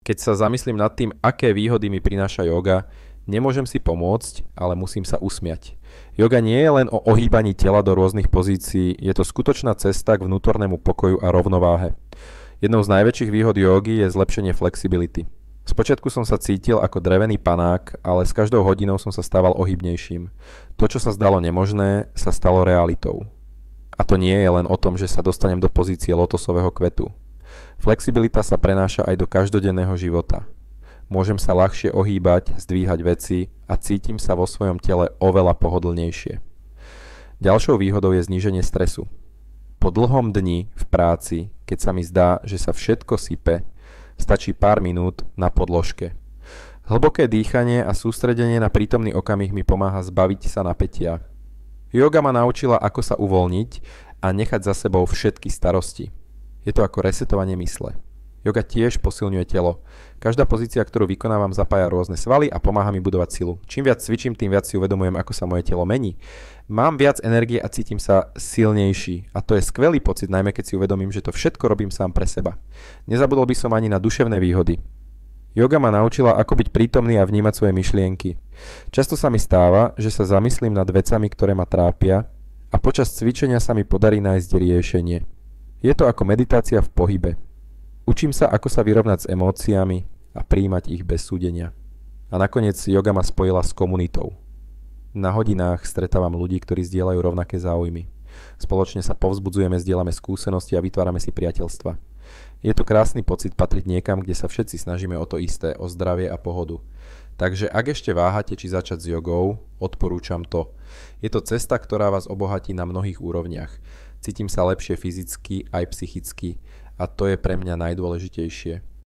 Keď sa zamyslím nad tým, aké výhody mi prináša yoga, nemôžem si pomôcť, ale musím sa usmiať. Yoga nie je len o ohýbaní tela do rôznych pozícií, je to skutočná cesta k vnútornému pokoju a rovnováhe. Jednou z najväčších výhod jógy je zlepšenie flexibility. Spočiatku som sa cítil ako drevený panák, ale s každou hodinou som sa stával ohybnejším. To, čo sa zdalo nemožné, sa stalo realitou. A to nie je len o tom, že sa dostanem do pozície lotosového kvetu. Flexibilita sa prenáša aj do každodenného života. Môžem sa ľahšie ohýbať, zdvíhať veci a cítim sa vo svojom tele oveľa pohodlnejšie. Ďalšou výhodou je zníženie stresu. Po dlhom dni v práci, keď sa mi zdá, že sa všetko sype, stačí pár minút na podložke. Hlboké dýchanie a sústredenie na prítomný okamih mi pomáha zbaviť sa napätia. Yoga ma naučila, ako sa uvoľniť a nechať za sebou všetky starosti. Je to ako resetovanie mysle. Yoga tiež posilňuje telo. Každá pozícia, ktorú vykonávam, zapája rôzne svaly a pomáha mi budovať silu. Čím viac cvičím, tým viac si uvedomujem, ako sa moje telo mení. Mám viac energie a cítim sa silnejší. A to je skvelý pocit, najmä keď si uvedomím, že to všetko robím sám pre seba. Nezabudol by som ani na duševné výhody. Yoga ma naučila, ako byť prítomný a vnímať svoje myšlienky. Často sa mi stáva, že sa zamyslím nad vecami, ktoré ma trápia, a počas cvičenia sa mi podarí nájsť riešenie. Je to ako meditácia v pohybe. Učím sa, ako sa vyrovnať s emóciami a prijímať ich bez súdenia. A nakoniec yoga ma spojila s komunitou. Na hodinách stretávam ľudí, ktorí zdieľajú rovnaké záujmy. Spoločne sa povzbudzujeme, zdieľame skúsenosti a vytvárame si priateľstva. Je to krásny pocit patriť niekam, kde sa všetci snažíme o to isté, o zdravie a pohodu. Takže ak ešte váhate, či začať s jogou, odporúčam to. Je to cesta, ktorá vás obohatí na mnohých úrovniach. Cítim sa lepšie fyzicky aj psychicky a to je pre mňa najdôležitejšie.